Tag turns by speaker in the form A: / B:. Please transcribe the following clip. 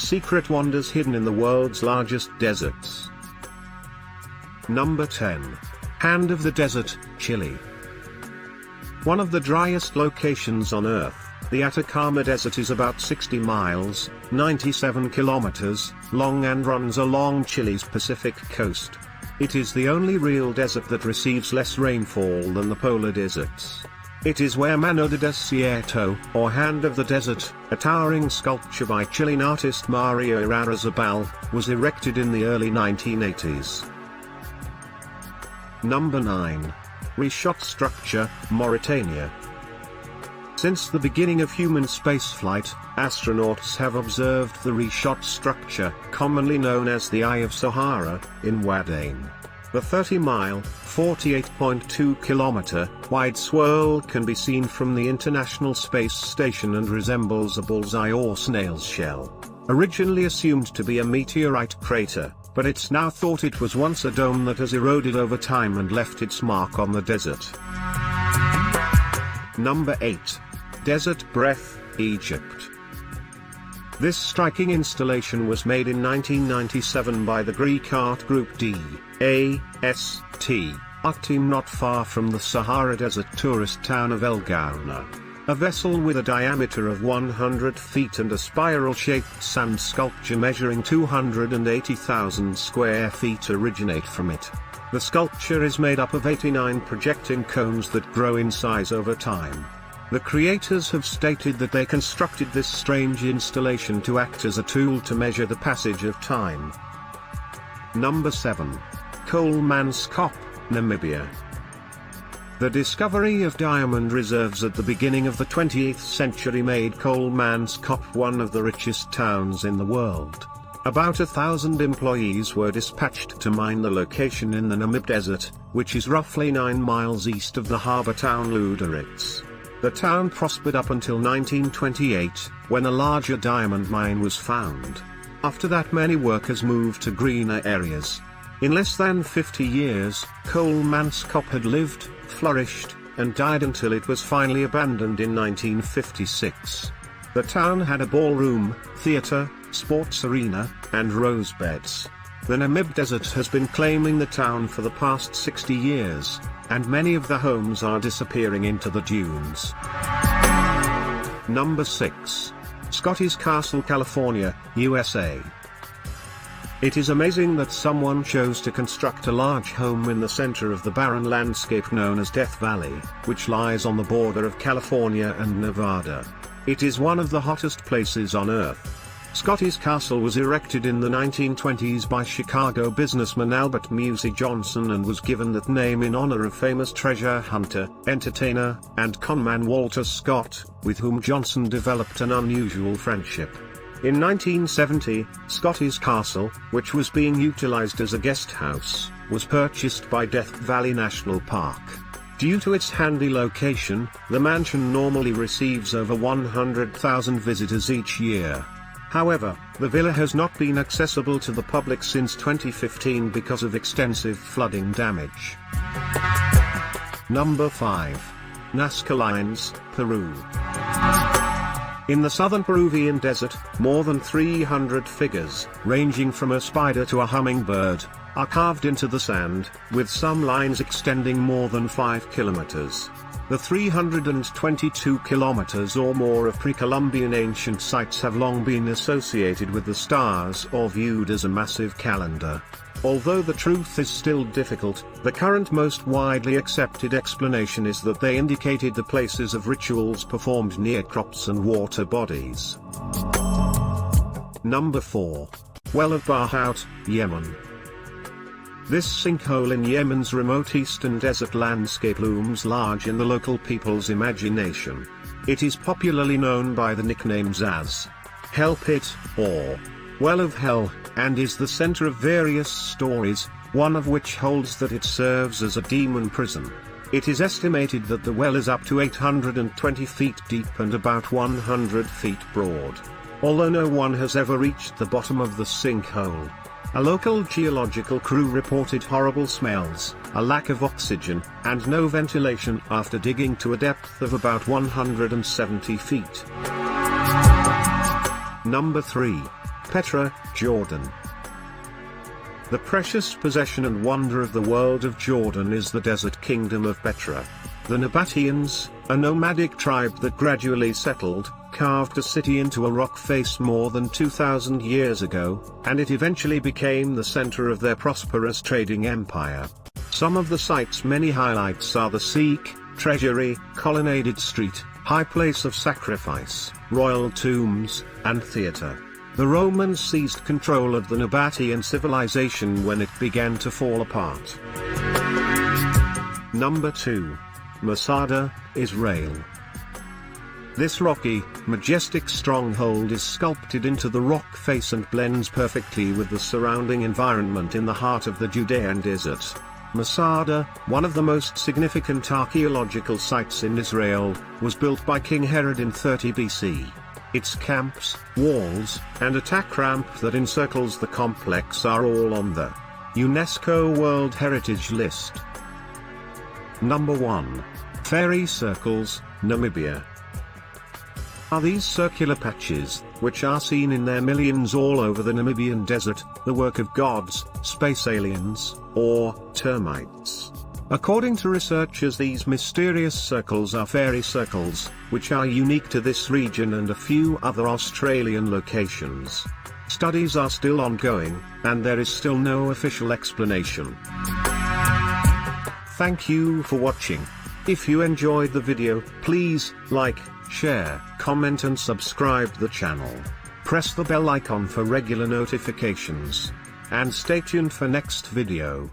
A: secret wonders hidden in the world's largest deserts. Number 10. Hand of the Desert, Chile. One of the driest locations on Earth, the Atacama Desert is about 60 miles, 97 kilometers, long and runs along Chile's Pacific coast. It is the only real desert that receives less rainfall than the polar deserts. It is where Mano de Desierto, or Hand of the Desert, a towering sculpture by Chilean artist Mario Irarrázaval, was erected in the early 1980s. Number 9. Richat structure, Mauritania. Since the beginning of human spaceflight, astronauts have observed the Richat structure, commonly known as the Eye of Sahara, in Ouaddaine. The 30-mile, 48.2 kilometer, wide swirl can be seen from the International Space Station and resembles a bullseye or snail's shell. Originally assumed to be a meteorite crater, but it's now thought it was once a dome that has eroded over time and left its mark on the desert. Number 8. Desert Breath, Egypt. This striking installation was made in 1997 by the Greek art group D.A.S.T. art team not far from the Sahara Desert tourist town of El Gouna. A vessel with a diameter of 100 feet and a spiral-shaped sand sculpture measuring 280,000 square feet originate from it. The sculpture is made up of 89 projecting cones that grow in size over time. The creators have stated that they constructed this strange installation to act as a tool to measure the passage of time. Number 7. Kolmanskop, Namibia. The discovery of diamond reserves at the beginning of the 20th century made Kolmanskop one of the richest towns in the world. About 1,000 employees were dispatched to mine the location in the Namib Desert, which is roughly 9 miles east of the harbour town Luderitz. The town prospered up until 1928, when a larger diamond mine was found. After that, many workers moved to greener areas. In less than 50 years, Kolmanskop had lived, flourished, and died until it was finally abandoned in 1956. The town had a ballroom, theatre, sports arena, and rose beds. The Namib Desert has been claiming the town for the past 60 years, and many of the homes are disappearing into the dunes. Number 6. Scotty's Castle, California, USA. It is amazing that someone chose to construct a large home in the center of the barren landscape known as Death Valley, which lies on the border of California and Nevada. It is one of the hottest places on Earth. Scotty's Castle was erected in the 1920s by Chicago businessman Albert Mussey Johnson and was given that name in honor of famous treasure hunter, entertainer, and conman Walter Scott, with whom Johnson developed an unusual friendship. In 1970, Scotty's Castle, which was being utilized as a guest house, was purchased by Death Valley National Park. Due to its handy location, the mansion normally receives over 100,000 visitors each year. However, the villa has not been accessible to the public since 2015 because of extensive flooding damage. Number 5. Nazca Lines, Peru. In the southern Peruvian desert, more than 300 figures, ranging from a spider to a hummingbird, are carved into the sand, with some lines extending more than 5 kilometers. The 322 kilometers or more of pre-Columbian ancient sites have long been associated with the stars or viewed as a massive calendar. Although the truth is still difficult, the current most widely accepted explanation is that they indicated the places of rituals performed near crops and water bodies. Number 4. Well of Barhout, Yemen. This sinkhole in Yemen's remote eastern desert landscape looms large in the local people's imagination. It is popularly known by the nicknames as Hell Pit, or Well of Hell, and is the center of various stories, one of which holds that it serves as a demon prison. It is estimated that the well is up to 820 feet deep and about 100 feet broad. Although no one has ever reached the bottom of the sinkhole. A local geological crew reported horrible smells, a lack of oxygen, and no ventilation after digging to a depth of about 170 feet. Number 3. Petra, Jordan. The precious possession and wonder of the world of Jordan is the desert kingdom of Petra. The Nabateans, a nomadic tribe that gradually settled, carved a city into a rock face more than 2,000 years ago, and it eventually became the center of their prosperous trading empire. Some of the site's many highlights are the Sikh treasury, colonnaded street, high place of sacrifice, royal tombs, and theater. The Romans seized control of the Nabatean civilization when it began to fall apart. Number 2. Masada, Israel. This rocky, majestic stronghold is sculpted into the rock face and blends perfectly with the surrounding environment in the heart of the Judean desert. Masada, one of the most significant archaeological sites in Israel, was built by King Herod in 30 BC. Its camps, walls, and attack ramp that encircles the complex are all on the UNESCO World Heritage List. Number 1. Fairy circles, Namibia. Are these circular patches, which are seen in their millions all over the Namibian desert, the work of gods, space aliens, or termites? According to researchers, these mysterious circles are fairy circles, which are unique to this region and a few other Australian locations. Studies are still ongoing, and there is still no official explanation. Thank you for watching. If you enjoyed the video, please like, share, comment and subscribe the channel. Press the bell icon for regular notifications. And stay tuned for next video.